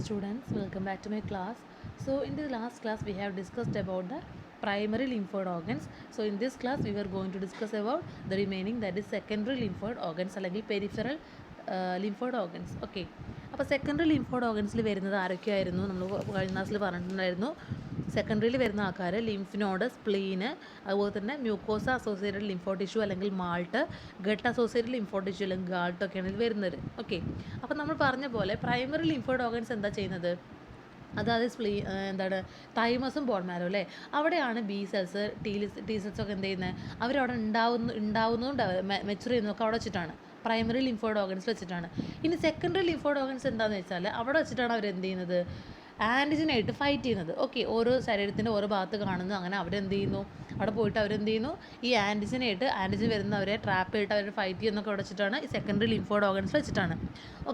students, welcome back to my class. So in the last class we have discussed about the primary lymphoid organs. So in this class we were going to discuss about the remaining, that is secondary lymphoid organs അല്ലെങ്കിൽ peripheral lymphoid organs. Okay. അപ്പോൾ secondary lymphoid ഓർഗൻസിൽ വരുന്നത് ആരൊക്കെയായിരുന്നു? നമ്മൾ കഴിഞ്ഞ ക്ലാസ്സിൽ പറഞ്ഞിട്ടുണ്ടായിരുന്നു. സെക്കൻഡറിയിൽ വരുന്ന ആൾക്കാർ lymph node, spleen, അതുപോലെ തന്നെ മ്യൂക്കോസ അസോസിയേറ്റഡ് ലിംഫോ ടിഷ്യൂ അല്ലെങ്കിൽ MALT, gut associated lympho tissue അല്ലെങ്കിൽ ഗാൾട്ടൊക്കെയാണ് ഇത് വരുന്നത്. ഓക്കെ. അപ്പോൾ നമ്മൾ പറഞ്ഞ പോലെ പ്രൈമറി ലിംഫോയിഡ് ഓർഗൻസ് എന്താ ചെയ്യുന്നത്? അതായത് എന്താണ് തൈമസും ബോൺ മാരോ അല്ലേ, അവിടെയാണ് ബി സെൽസ്, ടി സെൽസ് ഒക്കെ എന്ത് ചെയ്യുന്നത്? അവരവിടെ ഉണ്ടാവുന്നതും മെച്ചുർ ചെയ്യുന്നതൊക്കെ അവിടെ വെച്ചിട്ടാണ്, പ്രൈമറി ലിംഫോയിഡ് ഓർഗൻസ് വെച്ചിട്ടാണ്. ഇനി സെക്കൻഡറി ലിംഫോയിഡ് ഓർഗൻസ് എന്താണെന്ന് വെച്ചാൽ അവിടെ വെച്ചിട്ടാണ് അവർ എന്ത് ചെയ്യുന്നത്? ആൻറ്റിജനായിട്ട് ഫൈറ്റ് ചെയ്യുന്നത്. ഓക്കെ, ഓരോ ശരീരത്തിൻ്റെ ഓരോ ഭാഗത്ത് കാണുന്നു, അങ്ങനെ അവരെന്ത് ചെയ്യുന്നു? അവിടെ പോയിട്ട് അവരെന്ത് ചെയ്യുന്നു? ഈ ആൻറ്റിജൻ വരുന്നവരെ ട്രാപ്പ് ചെയ്തിട്ട് അവർ ഫൈറ്റ് ചെയ്യുന്നൊക്കെ അവിടെ വെച്ചിട്ടാണ്, ഈ സെക്കൻഡറി ലിംഫോയിഡ് ഓർഗൻസ് വെച്ചിട്ടാണ്.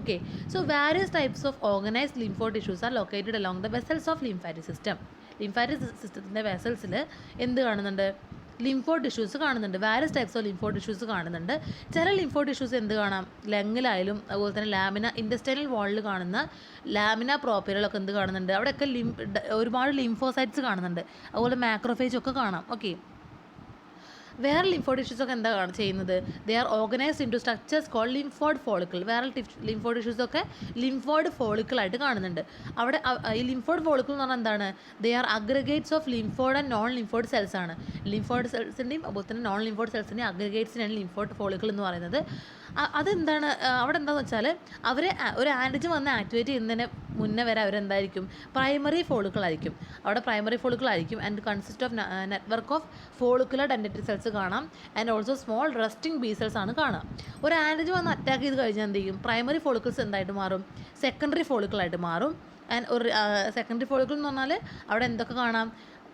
Okay, so various types of organised lympho tissues are located along the vessels of lymphatic system. Lymphatic സിസ്റ്റത്തിൻ്റെ വെസൽസിൽ എന്ത് കാണുന്നുണ്ട്? ലിംഫോ ടിഷ്യൂസ് കാണുന്നുണ്ട്. Various types of lympho tissues കാണുന്നുണ്ട്. ചില ലിംഫോ ടിഷ്യൂസ് എന്ത് കാണാം? ലങ്ങിലായാലും അതുപോലെ തന്നെ ഇൻറ്റസ്റ്റൈനൽ വാളിൽ കാണുന്ന ലാമിന പ്രോപ്പറിലൊക്കെ എന്ത് കാണുന്നുണ്ട്? അവിടെയൊക്കെ ഒരുപാട് ലിംഫോസൈറ്റ്സ് കാണുന്നുണ്ട്. അതുപോലെ മാക്രോഫേജ് ഒക്കെ കാണാം. ഓക്കെ, വേറെ ലിംഫോ ടിഷ്യൂസ് ഒക്കെ എന്താ ചെയ്യുന്നത്? They are organised into structures call lymphoid follicle. വേറെ ലിംഫോ ടിഷ്യൂസ് ഒക്കെ ലിംഫോയിഡ് ഫോളിക്കിളായിട്ട് കാണുന്നുണ്ട്. അവിടെ ഈ ലിംഫോയിഡ് ഫോളിക്കിൾ എന്ന് പറഞ്ഞാൽ എന്താണ്? They are aggregates of lymphoid and non lymphoid cells ആണ്. ലിംഫോയിഡ് സെൽസിൻ്റെയും അതുപോലെ തന്നെ നോൺ ലിംഫോയിഡ് സെൽസിൻ്റെയും അഗ്രഗേറ്റ്സിനാണ് ലിംഫോയിഡ് ഫോളിക്കിൾ എന്ന് പറയുന്നത്. അതെന്താണ്? അവിടെ എന്താണെന്ന് വെച്ചാൽ അവർ ഒരു ആൻറ്റിജൻ വന്ന് ആക്ടിവേറ്റ് ചെയ്യുന്നതിന് മുന്നേ വരെ അവരെന്തായിരിക്കും? പ്രൈമറി ഫോളിക്കിളായിരിക്കും. അവിടെ പ്രൈമറി ഫോളിക്കിളായിരിക്കും and consist of network of follicular dendritic cells കാണാം and also small resting B cells ആണ് കാണാം. ഒരു ആൻറ്റിജൻ വന്ന് അറ്റാക്ക് ചെയ്ത് കഴിഞ്ഞാൽ എന്ത് ചെയ്യും? പ്രൈമറി ഫോളിക്കിൾസ് എന്തായിട്ട് മാറും? സെക്കൻഡറി ഫോളിക്കിളായിട്ട് മാറും. ആൻഡ് ഒരു സെക്കൻഡറി ഫോളിക്കിൾ എന്ന് പറഞ്ഞാൽ അവിടെ എന്തൊക്കെ കാണാം?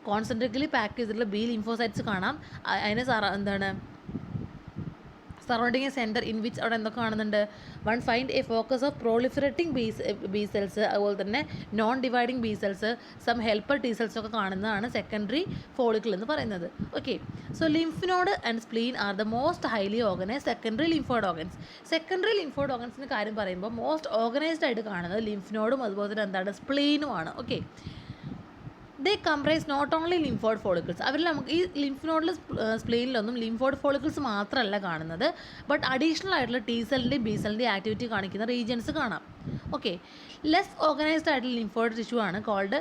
കോൺസെൻട്രിക്കലി പാക്ക് ചെയ്തിട്ടുള്ള ബി ലിംഫോസൈറ്റ്സ് കാണാം. അതിന് എന്താണ് surrounding a centre in which അവിടെ എന്തൊക്കെ കാണുന്നുണ്ട്? One find a focus of proliferating B cells, അതുപോലെ തന്നെ non dividing B cells, some helper T cells ഒക്കെ കാണുന്നതാണ് സെക്കൻഡറി ഫോളിക്കിൾ എന്ന് പറയുന്നത്. Okay, so lymph node and spleen are the most highly organised secondary lymphoid organs. Secondary lymphoid ഓർഗൻസിൻ്റെ കാര്യം പറയുമ്പോൾ most organised ആയിട്ട് കാണുന്നത് ലിംഫ് നോഡും അതുപോലെ തന്നെ എന്താണ്? സ്പ്ലീനുമാണ്. Okay, they comprise not only lymphoid follicles. അവരിൽ നമുക്ക് ഈ ലിംഫ് നോഡിൽ സ്പ്ലെയിനിലൊന്നും ലിംഫോയിഡ് ഫോളിക്കിൾസ് മാത്രമല്ല കാണുന്നത്, ബട്ട് അഡീഷണൽ ആയിട്ടുള്ള ടി സെല്ലിൻ്റെയും ബി സെല്ലിൻ്റെയും ആക്ടിവിറ്റി കാണിക്കുന്ന റീജിയൻസ് കാണാം. ഓക്കെ, ലെസ് ഓർഗനൈസ്ഡ് ആയിട്ടുള്ള ലിംഫോയിഡ് ടിഷ്യൂ ആണ് called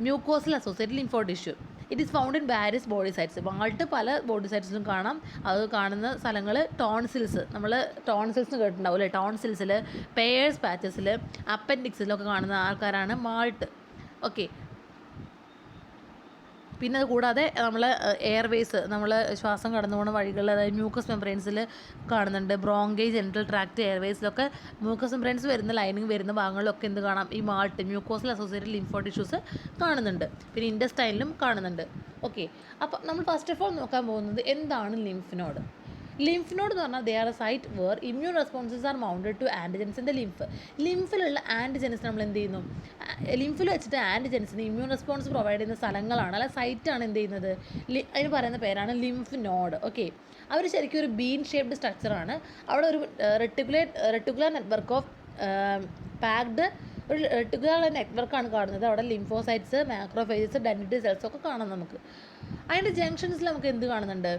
mucosal associated lympho tissue. It is found in various body sites. വാൾട്ട് പല ബോഡി സൈറ്റ്സിലും കാണാം. അത് കാണുന്ന സ്ഥലങ്ങൾ ടോൺസിൽസ്, നമ്മൾ ടോൺസിൽസ് കേട്ടിട്ടുണ്ടാവും അല്ലേ? ടോൺസിൽസിൽ, പേയേഴ്സ് പാച്ചസിൽ, അപ്പൻഡിക്സിലൊക്കെ കാണുന്ന ആൾക്കാരാണ് മാൾട്ട്. ഓക്കെ, പിന്നെ അത് കൂടാതെ നമ്മൾ എയർവേസ്, നമ്മൾ ശ്വാസം കടന്നു പോകുന്ന വഴികൾ, അതായത് മ്യൂക്കസ് മെംബ്രെയിൻസിൽ കാണുന്നുണ്ട്. ബ്രോങ്കൈ, ജെനിറ്റൽ ട്രാക്ട്, എയർവേസിലൊക്കെ മ്യൂക്കസ് മെംബ്രെയിൻസ് വരുന്ന ലൈനിങ് വരുന്ന ഭാഗങ്ങളിലൊക്കെ എന്ത് കാണാം? ഈ MALT, mucosal associated lympho tissues കാണുന്നുണ്ട്. പിന്നെ ഇൻറ്റസ്റ്റൈനിലും കാണുന്നുണ്ട്. ഓക്കെ, അപ്പോൾ നമ്മൾ ഫസ്റ്റ് ഓഫ് ഓൾ നോക്കാൻ പോകുന്നത് എന്താണ് ലിംഫ് നോഡ്. ലിംഫ് നോഡ് എന്ന് പറഞ്ഞാൽ they are a site where immune responses are mounted to antigens in the lymph. ലിംഫിലുള്ള ആൻറ്റിജൻസ് നമ്മൾ എന്ത് ചെയ്യുന്നു? ലിംഫിൽ വെച്ചിട്ട് ആൻറ്റിജൻസിന് ഇമ്മ്യൂൺ റെസ്പോൺസ് പ്രൊവൈഡ് ചെയ്യുന്ന സ്ഥലങ്ങളാണ്, അല്ല സൈറ്റാണ് എന്ത് ചെയ്യുന്നത്? അതിന് പറയുന്ന പേരാണ് ലിംഫ് നോഡ്. ഓക്കെ, അവർ ശരിക്കും ഒരു ബീൻ ഷേപ്ഡ് സ്ട്രക്ചറാണ്. അവിടെ ഒരു റെട്ടിക്കുലർ നെറ്റ്വർക്ക് ഓഫ് പാക്ഡ് ഒരു റെട്ടിക്കുലർ നെറ്റ്വർക്കാണ് കാണുന്നത്. അവിടെ ലിംഫോസൈറ്റ്സ്, മാക്രോഫേജസ്, ഡെൻഡ്രിറ്റിക് സെൽസ് ഒക്കെ കാണാം നമുക്ക്. അതിൻ്റെ ജംഗ്ഷൻസിൽ നമുക്ക് എന്ത് കാണുന്നുണ്ട്?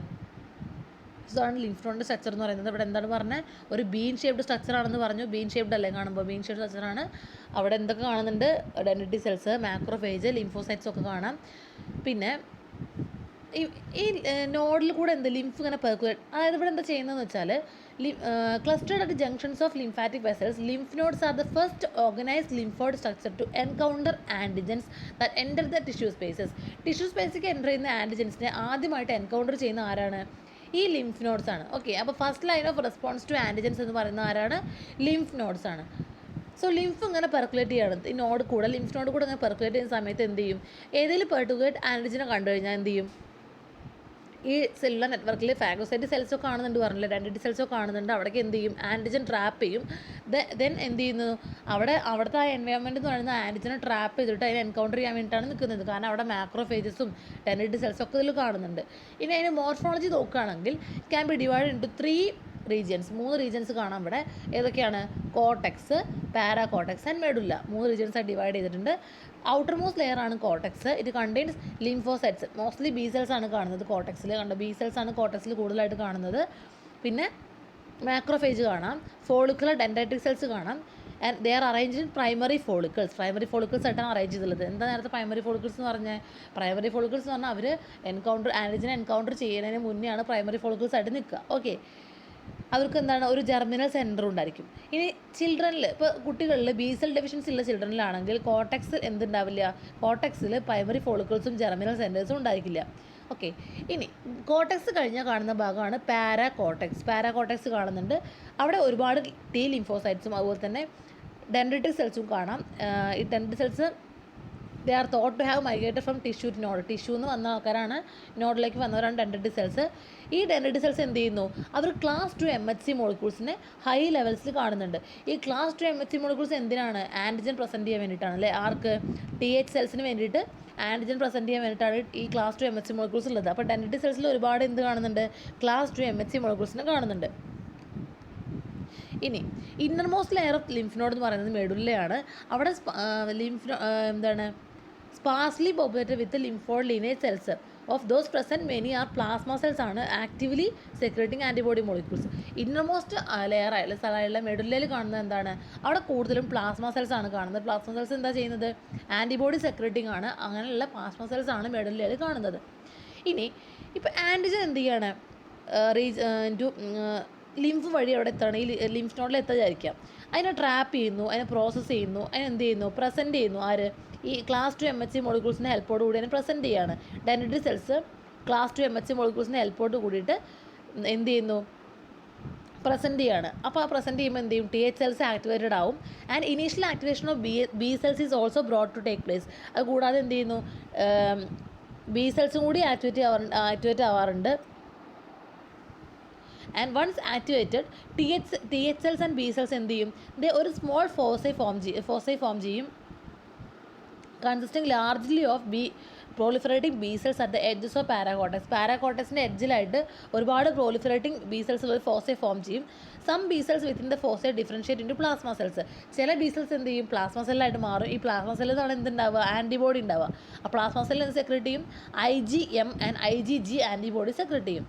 ഇതാണ് ലിംഫ് നോഡിൻ്റെ സ്ട്രക്ചർ എന്ന് പറയുന്നത്. ഇവിടെ എന്താണ് പറഞ്ഞത്? ഒരു ബീൻ ഷേപ്ഡ് സ്ട്രക്ചർ ആണെന്ന് പറഞ്ഞു. ബീൻ ഷേപ്ഡ് അല്ലേ കാണുമ്പോൾ? ബീൻ ഷേപ്ഡ് സ്ട്രക്ചറാണ്. അവിടെ എന്തൊക്കെ കാണുന്നുണ്ട്? ഡെൻഡ്രിറ്റിക് സെൽസ്, മാക്രോഫേജ്, ലിംഫോസൈറ്റ്സ് ഒക്കെ കാണാം. പിന്നെ ഈ നോഡിൽ കൂടെ ലിംഫ് ഇങ്ങനെ പെർക്കുലേറ്റ്, അതായത് ഇവിടെ എന്താ ചെയ്യുന്നതെന്ന് വെച്ചാൽ clustered at junctions of lymphatic vessels, lymph nodes are the first organised lymphoid structure to encounter antigens that enter the tissue spaces. Tissue സ്പേസിലേക്ക് എൻ്റർ ചെയ്യുന്ന ആൻറ്റിജൻസിനെ ആദ്യമായിട്ട് എൻകൗണ്ടർ ചെയ്യുന്ന ആരാണ്? ഈ ലിംഫ് നോഡ്സ് ആണ്. ഓക്കെ, അപ്പോൾ first line of response to antigens എന്ന് പറയുന്ന ആരാണ്? ലിംഫ് നോഡ്സ് ആണ്. സോ ലിംഫ് ഇങ്ങനെ പെർക്കുലേറ്റ് ചെയ്യണം. ഈ നോഡ് കൂടെ, ലിംഫ് നോഡ് കൂടെ ഇങ്ങനെ പെർക്കുലേറ്റ് ചെയ്യുന്ന സമയത്ത് എന്ത് ചെയ്യും? ഏതെങ്കിലും പെർട്ടിക്കുലർ ആൻറ്റിജനെ കണ്ടു കഴിഞ്ഞാൽ എന്ത് ചെയ്യും? ഈ സെല്ലുലാർ നെറ്റ്വർക്കിൽ ഫാഗോസൈറ്റ് സെൽസൊക്കെ കാണുന്നുണ്ട് പറഞ്ഞില്ല, ഡെൻഡ്രിറ്റിക് സെൽസൊക്കെ കാണുന്നുണ്ട്. അവിടേക്ക് എന്ത് ചെയ്യും? ആൻറ്റിജൻ ട്രാപ്പ് ചെയ്യും. ദെൻ എന്ത് ചെയ്യുന്നു? അവിടുത്തെ ആ എൻവയോൺമെൻറ്റ് എന്ന് പറയുന്ന ആൻറ്റിജനെ ട്രാപ്പ് ചെയ്തിട്ട് അതിനെ എൻകൗണ്ടർ ചെയ്യാൻ വേണ്ടിയിട്ടാണ് നിൽക്കുന്നത്. കാരണം അവിടെ മാക്രോഫേജസും ഡെൻഡ്രിറ്റിക് സെൽസൊക്കെ ഇതിൽ കാണുന്നുണ്ട്. ഇനി അതിന് മോർഫോളജി നോക്കുകയാണെങ്കിൽ can be divide into 3 regions, 3 regions കാണാം ഇവിടെ. ഏതൊക്കെയാണ്? Cortex, paracortex and medulla. 3 റീജിയൻസായി ഡിവൈഡ് ചെയ്തിട്ടുണ്ട്. ഔട്ടർ മോസ്റ്റ് ലെയർ ആണ് cortex. It contains lymphocytes. Mostly B cells ആണ് കാണുന്നത് കോർട്ടെക്സിൽ. കണ്ടോ, ബി സെൽസ് ആണ് കോർട്ടെക്സിൽ കൂടുതലായിട്ട് കാണുന്നത്. പിന്നെ മാക്രോഫേജ് കാണാം, ഫോളിക്കുലർ ഡെൻഡ്രൈറ്റിക് സെൽസ് കാണാം. And they are arrange in primary follicles. Primary follicles ആയിട്ടാണ് അറേഞ്ച് ചെയ്തിട്ടുള്ളത്. എന്താ നേരത്തെ പ്രൈമറി ഫോളിക്കിൾസ് എന്ന് പറഞ്ഞാൽ? പ്രൈമറി ഫോളിക്കിൾസ് എന്ന് പറഞ്ഞാൽ അവർ ആൻറ്റിജനെ എൻകൗണ്ടർ ചെയ്യുന്നതിന് മുന്നെയാണ് പ്രൈമറി ഫോളിക്കിൾസ് ആയിട്ട് നിൽക്കുക. ഓക്കെ, അവർക്ക് എന്താണ്, ഒരു ജെർമിനൽ സെൻറ്റർ ഉണ്ടായിരിക്കും. ഇനി ചിൽഡ്രനിൽ, ഇപ്പോൾ കുട്ടികളിൽ ബി സെൽ ഡെഫിഷ്യൻസി ഉള്ള ചിൽഡ്രനിലാണെങ്കിൽ കോർട്ടെക്സ് എന്തുണ്ടാവില്ല? കോർട്ടെക്സിൽ പ്രൈമറി ഫോളിക്കിൾസും ജെർമിനൽ സെൻറ്റേഴ്സും ഉണ്ടായിരിക്കില്ല. ഓക്കെ, ഇനി കോർട്ടെക്സ് കഴിഞ്ഞാൽ കാണുന്ന ഭാഗമാണ് പാരാകോർട്ടെക്സ്. പാരാകോർട്ടെക്സ് കാണുന്നുണ്ട്. അവിടെ ഒരുപാട് ടി ലിംഫോസൈറ്റ്സും അതുപോലെ തന്നെ ഡെൻഡ്രൈറ്റിക് സെൽസും കാണാം. ഈ dendritic cells they are thought to have migrated from tissue to node. Tissue എന്ന് വന്ന ആൾക്കാരാണ്, നോഡിലേക്ക് വന്നവരാണ് ഡെൻഡ്രൈറ്റിക് സെൽസ്. ഈ ഡെൻഡ്രൈറ്റിക് സെൽസ് എന്ത് ചെയ്യുന്നു? അവർ ക്ലാസ് 2 MHC മോളിക്യൂൾസിനെ ഹൈ ലെവൽസിൽ കാണുന്നുണ്ട്. ഈ ക്ലാസ് 2 MHC മോളിക്യൂൾസ് എന്തിനാണ്? ആൻറ്റിജൻ പ്രസൻറ്റ് ചെയ്യാൻ വേണ്ടിയിട്ടാണ് അല്ലേ? ആർക്ക്? TH സെൽസിന് വേണ്ടിയിട്ട് ആൻറ്റിജൻ പ്രസൻറ്റ് ചെയ്യാൻ വേണ്ടിയിട്ടാണ് ഈ ക്ലാസ് 2 MHC മോളിക്യൂൾസ് ഉള്ളത്. അപ്പോൾ ഡെൻഡ്രൈറ്റിക് സെൽസിൽ ഒരുപാട് എന്ത് കാണുന്നുണ്ട്? ക്ലാസ് 2 MHC മോളിക്യൂൾസിനെ കാണുന്നുണ്ട്. ഇനി innermost layer of lymph node എന്ന് പറയുന്നത് മെഡുല്ലയാണ്. അവിടെ എന്താണ്, sparsely populated with lymphoid lineage cells. Of those present many are plasma cells ആണ് actively secreting antibody molecules. Innermost layer ആയുള്ള സ്ഥലമുള്ള മെഡുല്ലയിൽ കാണുന്നത് എന്താണ്? അവിടെ കൂടുതലും പ്ലാസ്മ സെൽസ് ആണ് കാണുന്നത്. പ്ലാസ്മ സെൽസ് എന്താ ചെയ്യുന്നത്? ആൻറ്റിബോഡി സെക്രേറ്റിംഗ് ആണ്. അങ്ങനെയുള്ള പ്ലാസ്മ സെൽസ് ആണ് മെഡുല്ലയിൽ കാണുന്നത്. ഇനി ഇപ്പോൾ ആൻറ്റിജൻ എന്ത് ചെയ്യാണ്? ലിംഫ് വഴി അവിടെ എത്തണം, ഈ ലിംഫ് നോഡിൽ എത്താതിരിക്കാം. അതിനെ ട്രാപ്പ് ചെയ്യുന്നു, അതിനെ പ്രോസസ്സ് ചെയ്യുന്നു, അതിനെ എന്ത് ചെയ്യുന്നു? പ്രസൻറ്റ് ചെയ്യുന്നു. ആര്? ഈ ക്ലാസ് 2 MHC മോളിക്യൂൾസിൻ്റെ ഹെൽപ്പോട് കൂടി അതിനെ പ്രസൻറ്റ് ചെയ്യാണ്. ഡെൻഡ്രൈറ്റിക് സെൽസ് ക്ലാസ് 2 MHC മോളിക്യൂൾസിൻ്റെ ഹെൽപ്പോട് കൂടിയിട്ട് എന്ത് ചെയ്യുന്നു? പ്രസൻറ്റ് ചെയ്യാണ്. അപ്പോൾ ആ പ്രസൻറ്റ് ചെയ്യുമ്പോൾ എന്ത് ചെയ്യും? TH സെൽസ് ആക്ടിവേറ്റഡ് ആവും. And initial activation of B cells is also brought to take place. അത് കൂടാതെ എന്ത് ചെയ്യുന്നു? ബി സെൽസും കൂടി ആക്ടിവേറ്റ് ആവാറുണ്ട്. And once activated TH cells and B cells എന്ത് ചെയ്യും? ഒരു സ്മോൾ ഫോസൈ ഫോം ചെയ്യും, consisting largely of proliferating B cells at the edges of paracortex. പാരാകോർട്ടെക്സിൻ്റെ എഡ്ജിലായിട്ട് ഒരുപാട് proliferating B cells ഉള്ള ഫോസൈ ഫോം ചെയ്യും. Some B cells within the foci differentiate into plasma cells. ചില B cells എന്ത് ചെയ്യും? Plasma സെല്ലായിട്ട് മാറും. ഈ പ്ലാസ്മ സെല്ലിലാണ് എന്തുണ്ടാവുക? ആൻറ്റിബോഡി ഉണ്ടാവുക. ആ പ്ലാസ്മ സെല്ലിൽ എന്ത് സെക്രേറ്റ് ചെയ്യും? IgM and IgG antibody secrete ചെയ്യും.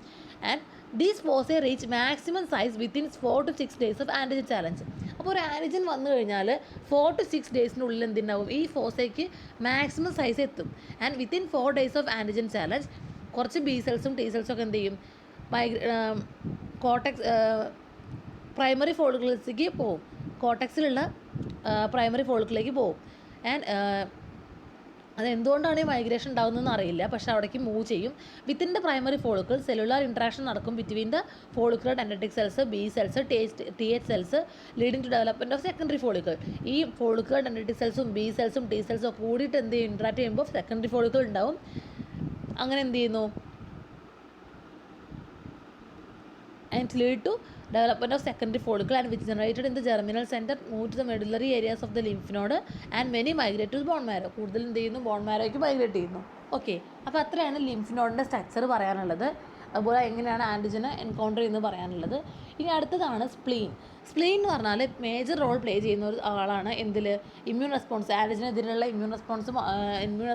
And these foci reach maximum size within 4 to 6 days of antigen challenge. അപ്പോൾ ഒരു ആൻറ്റിജൻ വന്നു കഴിഞ്ഞാൽ 4 to 6 ഡേയ്സിനുള്ളിൽ എന്തുണ്ടാവും? ഈ ഫോസയ്ക്ക് മാക്സിമം സൈസ് എത്തും. And within 4 days of antigen challenge കുറച്ച് ബി സെൽസും ടി സെൽസും ഒക്കെ എന്ത് ചെയ്യും? പ്രൈമറി ഫോളിക്കിൾസിലേക്ക് പോവും. കോർട്ടെക്സിലുള്ള പ്രൈമറി ഫോളിക്കിലേക്ക് പോവും. ആൻഡ് അതെന്തുകൊണ്ടാണ് ഈ മൈഗ്രേഷൻ ഉണ്ടാകുന്നതെന്ന് അറിയില്ല, പക്ഷേ അവിടേക്ക് മൂവ് ചെയ്യും. Within the primary follicle cellular interaction നടക്കും between the follicular dendritic cells, B cells, TH cells, leading to development of secondary follicle. ഈ ഫോളിക്കുലർ ഡെൻഡ്രൈറ്റിക് സെൽസും ബി സെൽസും ടി സെൽസും ഒക്കെ കൂടിയിട്ട് എന്ത് ചെയ്യും? ഇൻട്രാക്ട് ചെയ്യുമ്പോൾ സെക്കൻഡറി ഫോളിക്കിൾ ഉണ്ടാവും. അങ്ങനെ എന്ത് ചെയ്യുന്നു? and lead to development of secondary follicle, and which generated in the germinal center move to the medullary areas of the lymph node and many migrate to bone marrow. കൂടുതൽ എന്ത് ചെയ്യുന്നു? Bone മാരോയ്ക്ക് migrate ചെയ്യുന്നു. Okay, അപ്പോൾ അത്രയാണ് lymph നോഡിൻ്റെ structure പറയാനുള്ളത്. അതുപോലെ എങ്ങനെയാണ് ആൻറ്റിജനെ encounter ചെയ്യുന്നത് പറയാനുള്ളത്. ഇനി അടുത്തതാണ് സ്പ്ലീൻ. സ്പ്ലീൻ എന്ന് പറഞ്ഞാൽ മേജർ റോൾ പ്ലേ ചെയ്യുന്ന ഒരു ആളാണ് എന്തിൽ? ഇമ്മ്യൂൺ റെസ്പോൺസ്, ആൻറ്റിജനെതിരെയുള്ള ഇമ്മ്യൂൺ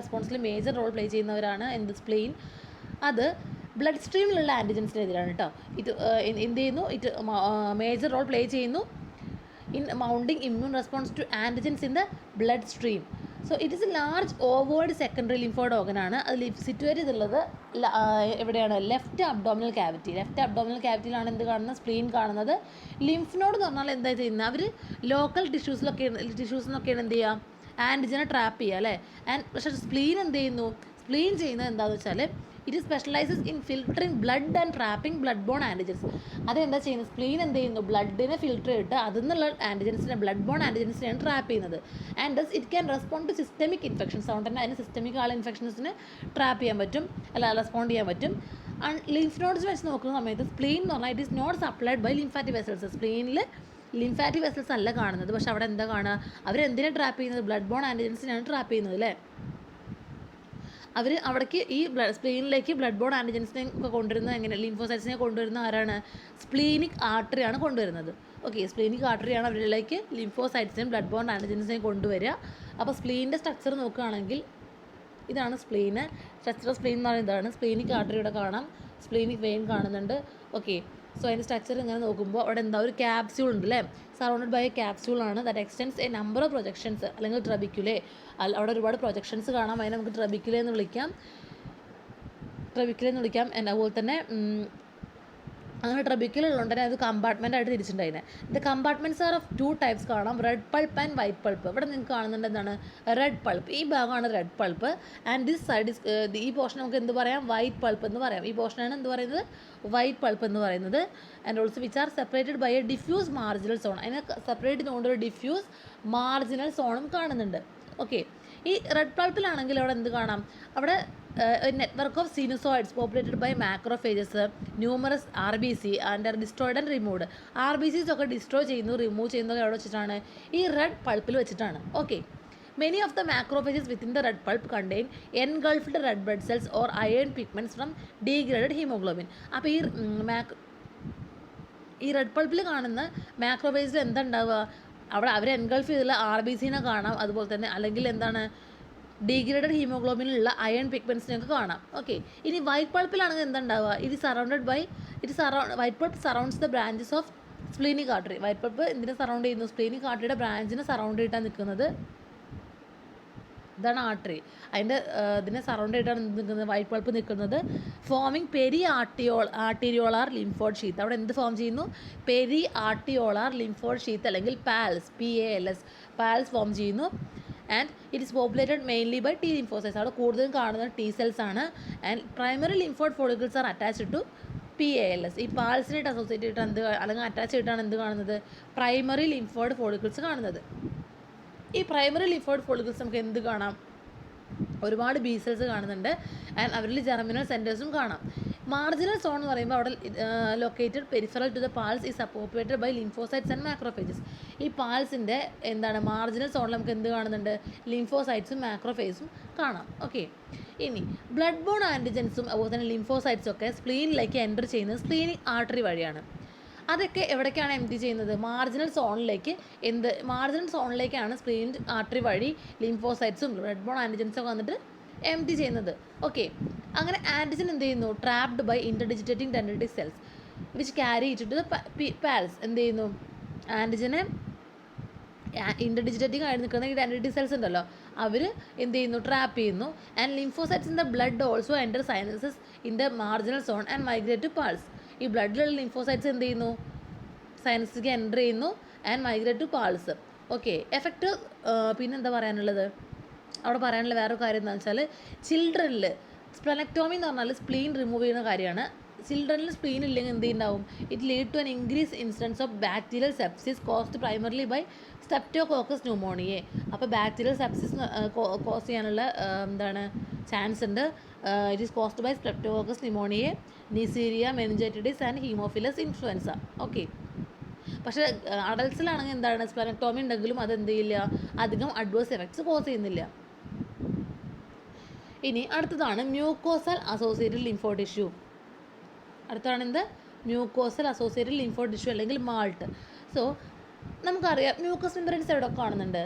റെസ്പോൺസിൽ മേജർ റോൾ പ്ലേ ചെയ്യുന്നവരാണ് എന്ത്? സ്പ്ലീൻ. അത് ബ്ലഡ് സ്ട്രീമിലുള്ള ആൻറ്റിജൻസിനെതിരാണ് കേട്ടോ. ഇത് എന്ത് ചെയ്യുന്നു? ഇത് മേജർ റോൾ പ്ലേ ചെയ്യുന്നു in mounting immune response to antigens in the bloodstream. So it is a large ovoid secondary lymphoid ഓർഗനാണ്. അത് സിറ്റുവേറ്റ് ചെയ്തുള്ളത് എവിടെയാണ്? Left abdominal cavity. Left abdominal ക്യാവിറ്റിയിലാണ് എന്ത് കാണുന്നത്? സ്പ്ലീൻ കാണുന്നത്. ലിംഫ് നോഡ് എന്ന് പറഞ്ഞാൽ എന്താ ചെയ്യുന്നത്? അവർ ലോക്കൽ ടിഷ്യൂസിനൊക്കെയാണ് എന്ത് ചെയ്യുക? ആൻറ്റിജനെ ട്രാപ്പ് ചെയ്യുക അല്ലേ. പക്ഷേ സ്പ്ലീൻ എന്ത് ചെയ്യുന്നു? സ്പ്ലീൻ ചെയ്യുന്നത് എന്താണെന്ന് വെച്ചാൽ it specialises in filtering blood and trapping blood borne antigens. അതെന്താ ചെയ്യുന്നത്? സ്പ്ലീൻ എന്ത് ചെയ്യുന്നു? ബ്ലഡിനെ ഫിൽട്ടർ ചെയ്തിട്ട് അതിൽ നിന്നുള്ള ആൻറ്റിജൻസിനെ, ബ്ലഡ് ബോൺ ആൻറ്റിജൻസിനെയാണ് ട്രാപ്പ് ചെയ്യുന്നത്. And thus it can respond to systemic infections. അതുകൊണ്ട് തന്നെ അതിന് സിസ്റ്റമിക് ആൾ ഇൻഫെക്ഷൻസിന് ട്രാപ്പ് ചെയ്യാൻ പറ്റും, റെസ്പോണ്ട് ചെയ്യാൻ പറ്റും. ലിംഫ് നോഡ്സ് വെച്ച് നോക്കുന്ന സമയത്ത് സ്പ്ലീൻ എന്ന് പറഞ്ഞാൽ it is not supplied by lymphatic vessels. സ്പ്ലീനിൽ ലിംഫാറ്റിക് വെസൽസ് അല്ല കാണുന്നത്. പക്ഷേ അവിടെ എന്താ കാണുക? അവരെന്തിനെ ട്രാപ്പ് ചെയ്യുന്നത്? ബ്ലഡ് ബോൺ ആൻറ്റിജൻസിനെയാണ് ട്രാപ്പ് ചെയ്യുന്നത് അല്ലേ. അവർ അവിടേക്ക് ഈ സ്പ്ലീനിലേക്ക് ബ്ലഡ് ബോൺ ആൻറ്റിജൻസിനെ ഒക്കെ കൊണ്ടുവരുന്നത് എങ്ങനെ, ലിംഫോസൈറ്റ്സിനെ കൊണ്ടുവരുന്ന ആരാണ്, സ്പ്ലീനിക് ആർട്ടറിയാണ് കൊണ്ടുവരുന്നത്. ഓക്കെ, സ്പ്ലീനിക് ആർട്ടറിയാണ് അവരിലേക്ക് ലിംഫോസൈറ്റ്സിനെയും ബ്ലഡ് ബോൺ ആൻറ്റിജൻസിനെയും കൊണ്ടുവരിക. അപ്പോൾ സ്പ്ലീനിൻ്റെ സ്ട്രക്ചർ നോക്കുകയാണെങ്കിൽ ഇതാണ് സ്പ്ലീന്. സ്ട്രക്ചർ ഓഫ് സ്പ്ലീൻ എന്ന് പറയുന്നത് ഇതാണ്. സ്പ്ലീനിക് ആർട്ടറി ഇവിടെ കാണാം, സ്പ്ലീനിക് വെയിൻ കാണുന്നുണ്ട്. ഓക്കെ, സോ അതിൻ്റെ സ്ട്രക്ചർ ഇങ്ങനെ നോക്കുമ്പോൾ അവിടെ എന്താ ഒരു ക്യാപ്സ്യൂൾ ഉണ്ട് അല്ലേ, സറൗണ്ടഡ് ബൈ എ ക്യാപ്സ്യൂളാണ്. That extends a number of projections, അല്ലെങ്കിൽ ട്രബിക്കുലേ. അവിടെ ഒരുപാട് പ്രൊജക്ഷൻസ് കാണാം, അതിനെ നമുക്ക് ട്രബിക്കുലേ എന്ന് വിളിക്കാം. അതുപോലെ തന്നെ അങ്ങനെ ട്രബിക്കുലുള്ളതുകൊണ്ട് തന്നെ അത് കമ്പാർട്ട്മെൻ്റ് ആയിട്ട് തിരിച്ചിട്ടുണ്ടായിരുന്നെ. The compartments are of 2 types കാണാം, red pulp and white pulp. ഇവിടെ നിങ്ങൾക്ക് കാണുന്നുണ്ട് എന്താണ്, റെഡ് പൾപ്പ്. ഈ ഭാഗമാണ് red pulp. And this side is, ഈ പോർഷൻ നമുക്ക് എന്ത് പറയാം, വൈറ്റ് പൾപ്പ് എന്ന് പറയാം. ഈ പോർഷനാണ് എന്ത് പറയുന്നത്, വൈറ്റ് പൾപ്പ് എന്ന് പറയുന്നത്. And also which are separated by a diffuse marginal zone. അതിനെ സെപ്പറേറ്റ് ചെയ്തുകൊണ്ട് ഒരു ഡിഫ്യൂസ് മാർജിനൽ സോണും കാണുന്നുണ്ട്. ഓക്കെ, ഈ റെഡ് പൾപ്പിലാണെങ്കിൽ അവിടെ എന്ത് കാണാം, അവിടെ network of sinusoids populated by macrophages, numerous RBC and are destroyed and removed. RBCs ഒക്കെ ഡിസ്ട്രോയ് ചെയ്യുന്നു, റിമൂവ് ചെയ്യുന്നതൊക്കെ എവിടെ വെച്ചിട്ടാണ്, ഈ റെഡ് പൾപ്പിൽ വെച്ചിട്ടാണ്. Okay, many of the macrophages within the red pulp contain engulfed red blood cells or iron pigments from degraded haemoglobin. അപ്പോൾ ഈ റെഡ് പൾപ്പിൽ കാണുന്ന മാക്രോഫേജിൽ എന്താ ഉണ്ടാവുക, അവിടെ അവർ എൻഗൾഫ് ചെയ്തുള്ള RBCനെ കാണാം, അതുപോലെ തന്നെ അല്ലെങ്കിൽ എന്താണ് ഡീഗ്രേഡഡ് ഹീമോഗ്ലോബിനിലുള്ള അയൺ പിഗ്മെൻറ്റ്സിനൊക്കെ കാണാം. ഓക്കെ, ഇനി വൈറ്റ് പൾപ്പിലാണെങ്കിൽ എന്താ ഉണ്ടാവുക, white pulp surrounds the branches of splenic artery. White pulp എന്തിനെ സറൗണ്ട് ചെയ്യുന്നു, സ്പ്ലീനിക് ആർട്ടറിയുടെ ബ്രാഞ്ചിനെ സറൗണ്ട് ചെയ്തിട്ടാണ് നിൽക്കുന്നത്. ഇതാണ് ആർട്ടറി, അതിൻ്റെ ഇതിനെ സറൗണ്ട് ചെയ്തിട്ടാണ് നിൽക്കുന്നത് വൈറ്റ് പൾപ്പ് നിൽക്കുന്നത്. ഫോമിങ് പെരി ആർട്ടീരിയോളാർ ലിംഫോഡ് ഷീത്ത്. അവിടെ എന്ത് ഫോം ചെയ്യുന്നു, പെരി ആർട്ടിയോളാർ ലിംഫോഡ് ഷീത്ത് അല്ലെങ്കിൽ പാൽസ്, പാൽസ് ഫോം ചെയ്യുന്നു. And it is populated mainly by T lymphocytes. അവിടെ കൂടുതലും കാണുന്നത് T സെൽസ് ആണ്. And primary lymphoid follicles are attached to PALS. ഈ പാൽസിനായിട്ട് അസോസിയേറ്റ് ചെയ്തിട്ട് അല്ലെങ്കിൽ അറ്റാച്ച് ചെയ്തിട്ടാണ് എന്ത് കാണുന്നത്, പ്രൈമറി ലിംഫോഡ് ഫോളിക്കിൾസ് കാണുന്നത്. ഈ പ്രൈമറി ലിംഫോഡ് ഫോളിക്കിൾസ് നമുക്ക് എന്ത് കാണാം, ഒരുപാട് B സെൽസ് കാണുന്നുണ്ട്. ആൻഡ് അവരിൽ ജെർമിനൽ സെൻറ്റേഴ്സും കാണാം. മാർജിനൽ സോൺ എന്ന് പറയുമ്പോൾ അവിടെ located peripheral to the PALS is populated by lymphocytes and macrophages. ഈ പാൾസിൻ്റെ എന്താണ് മാർജിനൽ സോണിൽ നമുക്ക് എന്ത് കാണുന്നുണ്ട്, ലിംഫോസൈറ്റ്സും മാക്രോഫേജസും കാണാം. ഓക്കെ, ഇനി ബ്ലഡ് ബോൺ ആൻറ്റിജൻസും അതുപോലെ തന്നെ ലിംഫോസൈറ്റ്സും ഒക്കെ സ്പ്ലീനിലേക്ക് എൻ്റർ ചെയ്യുന്നത് സ്പ്ലീനിക് ആർട്ടറി വഴിയാണ്. അതൊക്കെ എവിടേക്കാണ് എംറ്റി ചെയ്യുന്നത്, മാർജിനൽ സോണിലേക്കാണ് സ്പ്ലീനിക് ആർട്ടറി വഴി ലിംഫോസൈറ്റ്സും ബ്ലഡ് ബോൺ ആൻറ്റിജൻസും ഒക്കെ വന്നിട്ട് എംറ്റി ചെയ്യുന്നത്. ഓക്കെ, അങ്ങനെ ആൻറ്റിജൻ എന്ത് ചെയ്യുന്നു, trapped by interdigitating dendritic cells which carry it to the PALS. എന്ത് ചെയ്യുന്നു, ആൻറ്റിജനെ ഇൻ്റർഡിജിറ്റേറ്റിംഗ് ആയി നിൽക്കുന്ന ഈ ഡെൻഡ്രൈറ്റിക് സെൽസ് ഉണ്ടല്ലോ, അവർ എന്ത് ചെയ്യുന്നു, ട്രാപ്പ് ചെയ്യുന്നു. And lymphocytes in the blood also enter sinuses in the marginal zone and migrate to PALS. ഈ ബ്ലഡിലുള്ള ലിംഫോസൈറ്റ്സ് എന്ത് ചെയ്യുന്നു, സൈനസിലേക്ക് എൻ്റർ ചെയ്യുന്നു and migrate to PALS. Okay, effect പിന്നെന്താ പറയാനുള്ളത്, അവിടെ പറയാനുള്ള വേറൊരു കാര്യം എന്താണെന്ന് വെച്ചാൽ ചിൽഡ്രനിൽ സ്പ്ലെനക്ടോമി എന്ന് പറഞ്ഞാൽ സ്പ്ലീൻ റിമൂവ് ചെയ്യുന്ന കാര്യമാണ്. ചിൽഡ്രനിൽ സ്പ്ലീൻ ഇല്ലെങ്കിൽ എന്ത് ഉണ്ടാവും, it lead to an increase incidence of bacterial sepsis caused primarily by streptococcus pneumoniae. അപ്പോൾ ബാക്ടീരിയൽ സെപ്സിസ് കോസ് ചെയ്യാനുള്ള എന്താണ് ചാൻസ് ഉണ്ട്. It is caused by streptococcus pneumoniae, neisseria, meningitis and haemophilus influenza. Okay, പക്ഷേ അഡൽട്സിലാണെങ്കിൽ എന്താണ്, സ്പ്ലെനക്ടോമി ഉണ്ടെങ്കിലും അത് എന്ത് ചെയ്യില്ല, അധികം അഡ്വേഴ്സ് എഫക്ട്സ് കോസ് ചെയ്യുന്നില്ല. ഇനി അടുത്തതാണ് മ്യൂക്കോസൽ അസോസിയേറ്റഡ് ലിംഫോ ടിഷ്യൂ. അടുത്താണ് എന്ത്, മ്യൂക്കോസൽ അസോസിയേറ്റഡ് ലിംഫോ ടിഷ്യൂ അല്ലെങ്കിൽ മാൾട്ട്. സോ നമുക്കറിയാം മ്യൂക്കസ് മെമ്പറൈൻസ് എവിടെ കാണുന്നുണ്ട്,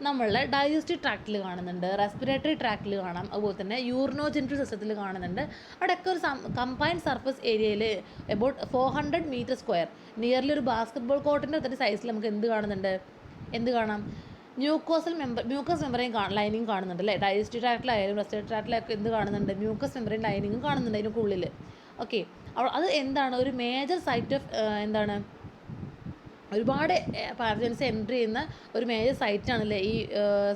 നമ്മളുടെ ഡൈജസ്റ്റീവ് ട്രാക്റ്റിൽ കാണുന്നുണ്ട്, റെസ്പിറേറ്ററി ട്രാക്റ്റിൽ കാണാം, അതുപോലെ തന്നെ യൂറിനോജെനിറ്റൽ സിസ്റ്റത്തിൽ കാണുന്നുണ്ട്. അവിടെയൊക്കെ ഒരു കമ്പൈൻഡ് സർഫസ് ഏരിയയിൽ എബൌട്ട് 400 മീറ്റർ സ്ക്വയർ, നിയർലി ഒരു ബാസ്കറ്റ്ബോൾ കോർട്ടിൻ്റെ തന്നെ സൈസിൽ നമുക്ക് എന്ത് കാണാം, മ്യൂക്കസ് മെമ്പറൈൻ ലൈനിങ് കാണുന്നുണ്ട് അല്ലേ. ഡൈജസ്റ്റീവ് ട്രാക്റ്റിലായാലും റെസ്പിറേറ്ററി ട്രാക്റ്റിലൊക്കെ എന്ത് കാണുന്നുണ്ട്, മ്യൂക്കസ് മെമ്പറൈൻ ലൈനിങ്ങും കാണുന്നുണ്ട് അതിനുള്ളിൽ. ഓക്കെ, അത് എന്താണ്, ഒരു മേജർ സൈറ്റ് ഓഫ് എന്താണ്, ഒരുപാട് പാരജൻസ് എൻട്രി ചെയ്യുന്ന ഒരു മേജർ സൈറ്റാണല്ലേ ഈ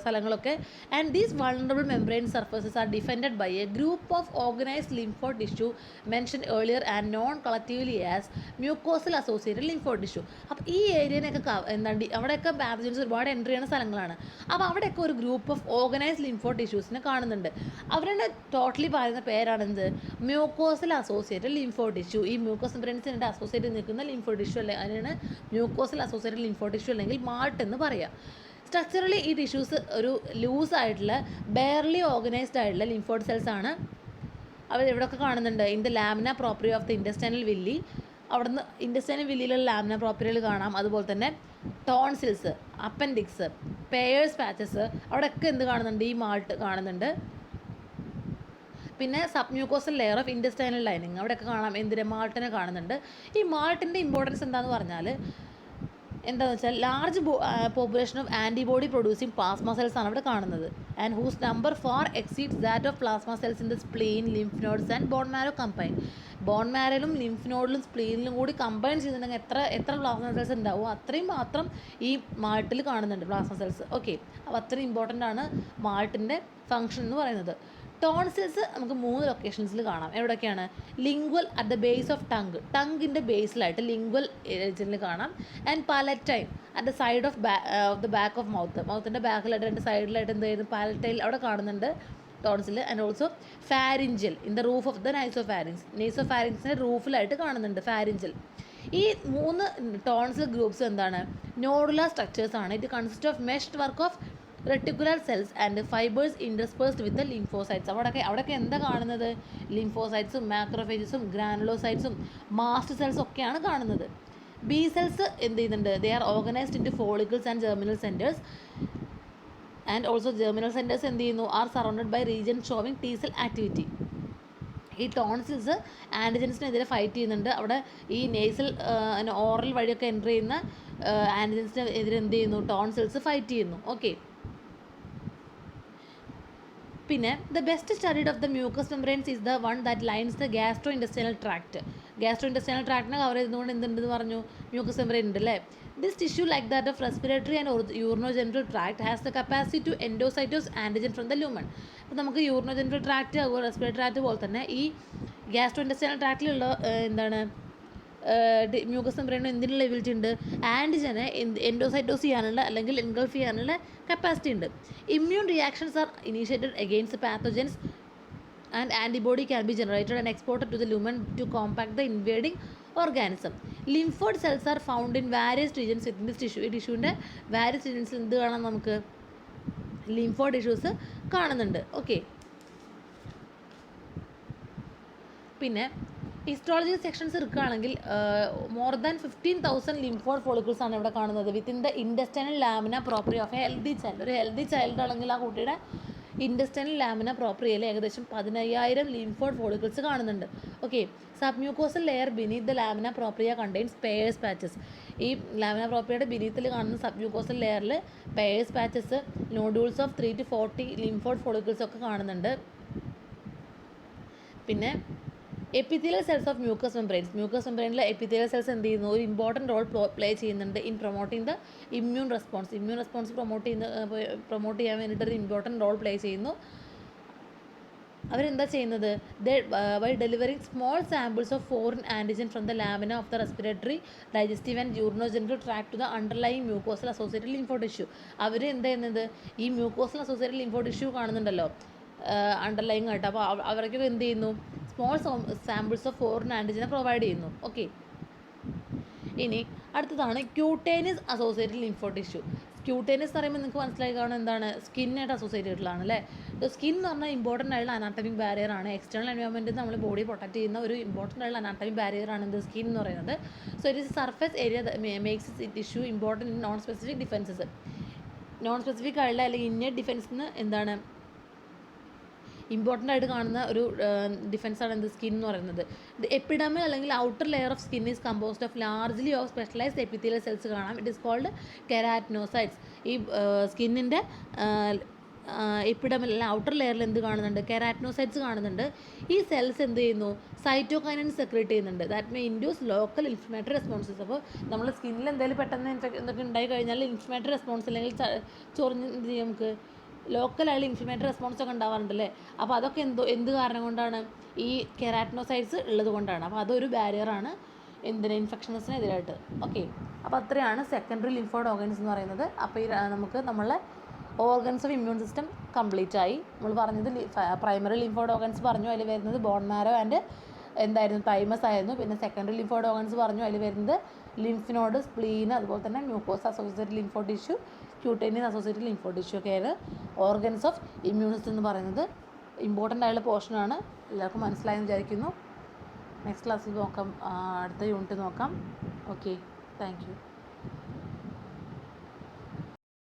സ്ഥലങ്ങളൊക്കെ. And these vulnerable membrane surfaces are defended by a group of organised lympho tissue mention earlier and known collectively as mucosal associated lympho tissue. അപ്പോൾ ഈ ഏരിയനൊക്കെ എന്താണ്, അവിടെയൊക്കെ പാരജൻസ് ഒരുപാട് എൻട്രി ചെയ്യുന്ന സ്ഥലങ്ങളാണ്. അപ്പോൾ അവിടെയൊക്കെ ഒരു ഗ്രൂപ്പ് ഓഫ് ഓർഗനൈസ്ഡ് ലിംഫോ ടിഷ്യൂസിനെ കാണുന്നുണ്ട്. അവരുടെ ടോട്ടലി പറയുന്ന പേരാണെന്ത്, മ്യൂക്കോസൽ അസോസിയേറ്റഡ് ലിംഫോ ടിഷ്യൂ. ഈ മ്യൂക്കോസ് മെംബ്രെയിൻസിൻ്റെ അസോസിയേറ്റ് നിൽക്കുന്ന ലിംഫോ ടിഷ്യൂ അല്ലെ, അതിനാണ് മ്യൂക്കോസൽ അസോസിയേറ്റഡ് ലിംഫോ ടിഷ്യൂ അല്ലെങ്കിൽ മാൾട്ട് എന്ന് പറയാം. സ്ട്രക്ചറലി ഈ ടിഷ്യൂസ് ഒരു ലൂസായിട്ടുള്ള ബെയർലി ഓർഗനൈസ്ഡ് ആയിട്ടുള്ള ലിംഫോയിഡ് സെൽസ് ആണ്. അവർ എവിടെയൊക്കെ കാണുന്നുണ്ട്? In the lamina propria of the intestinal villi. അവിടുന്ന് ഇൻറ്റസ്റ്റൈനൽ വില്ലിയിലുള്ള ലാമിന പ്രോപ്പറിയിൽ കാണാം. അതുപോലെ തന്നെ ടോൺസിൽസ്, അപ്പൻഡിക്സ്, പേയേഴ്സ് പാച്ചസ്, അവിടെയൊക്കെ എന്ത് കാണുന്നുണ്ട്? ഈ മാൾട്ട് കാണുന്നുണ്ട്. പിന്നെ sub mucosal layer of intestinal lining, അവിടെയൊക്കെ കാണാം എന്തിനെ? മാൾട്ടിനെ കാണുന്നുണ്ട്. ഈ മാൾട്ടിൻ്റെ ഇമ്പോർട്ടൻസ് എന്താണെന്ന് പറഞ്ഞാൽ എന്താണെന്ന് വെച്ചാൽ large population of antibody producing plasma cells ആണ് അവിടെ കാണുന്നത്. And whose number far exceeds that of plasma cells in the spleen, lymph nodes and bone marrow combine. Bone മാരയിലും ലിംഫ് നോഡിലും സ്പ്ലീനിലും കൂടി കമ്പൈൻ ചെയ്തിട്ടുണ്ടെങ്കിൽ എത്ര പ്ലാസ്മ സെൽസ് ഉണ്ടാവും അത്രയും മാത്രം ഈ മാൾട്ടിൽ കാണുന്നുണ്ട് പ്ലാസ്മ സെൽസ്. ഓക്കെ, അപ്പോൾ അത്രയും ഇമ്പോർട്ടൻ്റ് ആണ് മാൾട്ടിൻ്റെ ഫങ്ഷൻ എന്ന് പറയുന്നത്. ടോൺസിൽസ് നമുക്ക് 3 ലൊക്കേഷൻസിൽ കാണാം. എവിടെയൊക്കെയാണ്? Lingual at the base of ടങ്ങിൻ്റെ ബേസിലായിട്ട് ലിംഗ്വൽ റീജിയനിൽ കാണാം. And palatine at the side of the back of മൗത്തിൻ്റെ ബാക്കിലായിട്ട് 2 സൈഡിലായിട്ട് എന്ത് ചെയ്യുന്നു? പാലറ്റൈൽ അവിടെ കാണുന്നുണ്ട് tonsil. And also pharyngeal in the roof of the നൈസോഫാരിങ്സിൻ്റെ റൂഫിലായിട്ട് കാണുന്നുണ്ട് ഫാരിഞ്ചൽ. ഈ 3 ടോൺസിൽ ഗ്രൂപ്പ്സ് എന്താണ്? നോഡുലാർ സ്ട്രക്ചേഴ്സ് ആണ്. It consist of meshed work of reticular cells and fibres interspersed with lymphocytes. അവിടെയൊക്കെ എന്താ കാണുന്നത്? ലിംഫോസൈറ്റ്സും മാക്രോഫേജസും ഗ്രാനുലോസൈറ്റ്സും മാസ്റ്റ് സെൽസും ഒക്കെയാണ് കാണുന്നത്. ബി സെൽസ് എന്ത് ചെയ്യുന്നുണ്ട്? They are organised into follicles and germinal centres. And also germinal centres എന്ത് ചെയ്യുന്നു? Are surrounded by region showing T cell activity. ഈ ടോൺസിൽസ് ആൻറ്റിജൻസിനെതിരെ ഫൈറ്റ് ചെയ്യുന്നുണ്ട്. അവിടെ ഈ നേസൽ ഓറൽ വഴിയൊക്കെ എൻ്റർ ചെയ്യുന്ന ആൻറ്റിജൻസിനെതിരെ എന്ത് ചെയ്യുന്നു? ടോൺസിൽസ് ഫൈറ്റ് ചെയ്യുന്നു. ഓക്കെ, പിന്നെ the best studied of the mucous membranes is the one that lines the gastrointestinal tract. Gastrointestinal ട്രാക്റ്റിനെ കവർ ചെയ്തുകൊണ്ട് എന്തുണ്ടെന്ന് പറഞ്ഞു? മ്യൂക്കസ് മെംബ്രെയിൻ ഉണ്ട് അല്ലേ. This tissue like that of respiratory and urinogenital tract has the capacity to endocytose antigen from the lumen. അപ്പോൾ നമുക്ക് urinogenital tract അതുപോലെ respiratory tract പോലെ തന്നെ ഈ ഗ്യാസ്ട്രോ ഇൻറ്റസ്റ്റൈനൽ ട്രാക്റ്റിലുള്ള എന്താണ് മ്യൂക്കസ് മെംബ്രെയിനിന് എന്തിനുള്ള എബിലിറ്റി ഉണ്ട്? ആൻറ്റിജനെ എൻഡോസൈറ്റോസ് ചെയ്യാനുള്ള അല്ലെങ്കിൽ എൻഗൾഫ് ചെയ്യാനുള്ള കപ്പാസിറ്റി ഉണ്ട്. Immune reactions are initiated against pathogens and antibody can be generated and exported to the lumen to compact the invading organism. Lymphoid cells are found in various regions within this tissue. ഈ ടിഷ്യൂവിൻ്റെ various റീജിയൻസിൽ എന്ത് കാണാം? നമുക്ക് lymphoid tissues കാണുന്നുണ്ട്. Okay, പിന്നെ histology sections എടുക്കുകയാണെങ്കിൽ more than 15,000 lymphoid follicles ആണ് ഇവിടെ കാണുന്നത് within the intestinal lamina propria of a healthy child. ഒരു ഹെൽത്തി ചൈൽഡ് ആണെങ്കിൽ ആ കുട്ടിയുടെ ഇൻറ്റസ്റ്റൈനൽ ലാമിന പ്രോപ്പറിയിൽ ഏകദേശം 15,000 ലിംഫോയിഡ് ഫോളിക്കിൾസ് കാണുന്നുണ്ട്. Okay, submucosal layer beneath the lamina propria contains Peyer's patches. ഈ ലാമിന പ്രോപ്പറിയുടെ ബിനീത്തിൽ കാണുന്ന സബ് മ്യൂക്കോസൽ ലെയറിൽ Peyer's patches, nodules of 3 to 40 lymphoid follicles ഒക്കെ കാണുന്നുണ്ട്. പിന്നെ എപ്പിത്തീലിയൽ സെൽസ് ഓഫ് മ്യൂക്കസ് മെംബ്രെയിനിലെ എപ്പിത്തീലിയൽ സെൽസ് എന്ത് ചെയ്യുന്നു? ഒരു ഇമ്പോർട്ടൻറ്റ് റോൾ പ്ലേ ചെയ്യുന്നുണ്ട് in promoting the immune response promote ചെയ്യാൻ വേണ്ടിയിട്ടൊരു ഇമ്പോർട്ടൻറ്റ് റോൾ പ്ലേ ചെയ്യുന്നു. അവരെന്താ ചെയ്യുന്നത്? By delivering small samples of foreign antigen from the lamina of the respiratory, digestive and urinogenital tract to the underlying mucosal associated lympho tissue. അവർ എന്താ ചെയ്യുന്നത്? ഈ mucosal associated lympho tissue കാണുന്നുണ്ടല്ലോ underlying ആയിട്ട്, അപ്പോൾ അവർക്ക് എന്ത് ചെയ്യുന്നു? സ്മോൾ സാമ്പിൾസ് ഓഫ് ഫോറിൻ ആൻറ്റിജനെ പ്രൊവൈഡ് ചെയ്യുന്നു. ഓക്കെ, ഇനി അടുത്തതാണ് cutaneous associated lympho tissue. Cutaneous എന്ന് പറയുമ്പോൾ നിങ്ങൾക്ക് മനസ്സിലായി കാണും എന്താണ്? സ്കിന്നായിട്ട് അസോസിയേറ്റഡാണ് അല്ലേ. സ്കിൻ എന്ന് പറഞ്ഞാൽ ഇമ്പോർട്ടൻ്റ് ആയിട്ടുള്ള അനാട്ടമിക് ബാരിയർ ആണ്. എക്സ്റ്റേണൽ എൻവയോൺമെൻറ്റിൽ നമ്മൾ ബോഡി പ്രൊട്ടക്ട് ചെയ്യുന്ന ഒരു ഇമ്പോർട്ടൻ്റ് ആയിട്ടുള്ള അനാട്ടമിക് ബാരിയർ ആണ് എന്ത്? സ്കിൻ എന്ന് പറയുന്നത്. So it is surface area makes it tissue important in non specific defences. Non specific ആയിട്ടുള്ള അല്ലെങ്കിൽ ഇന്നേറ്റ് ഡിഫൻസിന് എന്താണ് ഇമ്പോർട്ടൻ്റ് ആയിട്ട് കാണുന്ന ഒരു ഡിഫൻസാണ് എന്ത്? സ്കിൻ എന്ന് പറയുന്നത്. ദ എപ്പിഡമൽ അല്ലെങ്കിൽ outer layer of skin is composed of largely of specialised epithelial cells കാണാം. It is called keratinocytes. ഈ സ്കിന്നിൻ്റെ എപ്പിഡമൽ അല്ലെങ്കിൽ ഔട്ടർ ലെയറിൽ എന്ത് കാണുന്നുണ്ട്? കെരാറ്റിനോസൈറ്റ്സ് കാണുന്നുണ്ട്. ഈ സെൽസ് എന്ത് ചെയ്യുന്നു? സൈറ്റോകൈനിൻ സെക്രീറ്റ് ചെയ്യുന്നുണ്ട്. That may induce local inflammatory responses. അപ്പോൾ നമ്മൾ സ്കിന്നിൽ എന്തെങ്കിലും പെട്ടെന്ന് എന്തൊക്കെ ഉണ്ടായി കഴിഞ്ഞാൽ ഇൻഫ്ലമേറ്ററി റെസ്പോൺസ് അല്ലെങ്കിൽ ചൊറിഞ്ഞ് എന്ത് ചെയ്യും? നമുക്ക് ലോക്കലായുള്ള ഇൻഫ്ലമേറ്ററി റെസ്പോൺസ് ഒക്കെ ഉണ്ടാവാറുണ്ടല്ലേ. അപ്പോൾ അതൊക്കെ എന്ത് കാരണം കൊണ്ടാണ്? ഈ കെരാറ്റിനോസൈറ്റ്സ് ഉള്ളത് കൊണ്ടാണ്. അപ്പോൾ അതൊരു ബാരിയറാണ് എന്തിന്? ഇൻഫെക്ഷൻസിനെതിരായിട്ട്. ഓക്കെ, അപ്പോൾ അത്രയാണ് സെക്കൻഡറി ലിംഫോയിഡ് ഓർഗൻസ് എന്ന് പറയുന്നത്. അപ്പോൾ ഈ നമുക്ക് നമ്മളെ organs of immune system complete ആയി. നമ്മൾ പറഞ്ഞത് പ്രൈമറി ലിംഫോയിഡ് ഓർഗൻസ് പറഞ്ഞു, അതിൽ വരുന്നത് ബോൺ മാരോ ആൻഡ് എന്തായിരുന്നു? തൈമസ് ആയിരുന്നു. പിന്നെ സെക്കൻഡറി ലിംഫോയിഡ് ഓർഗൻസ് പറഞ്ഞു, അതിൽ വരുന്നത് ലിംഫ് നോഡ്, സ്പ്ലീൻ, അതുപോലെ തന്നെ mucosa associated lympho tissue, cutaneous associated lympho tissue care, organs of immune system എന്ന് പറയുന്നത് ഇമ്പോർട്ടൻ്റ് ആയുള്ള പോർഷനാണ്. എല്ലാവർക്കും മനസ്സിലായെന്ന് വിചാരിക്കുന്നു. നെക്സ്റ്റ് ക്ലാസ്സിൽ നോക്കാം, അടുത്ത യൂണിറ്റ് നോക്കാം. Okay, thank you.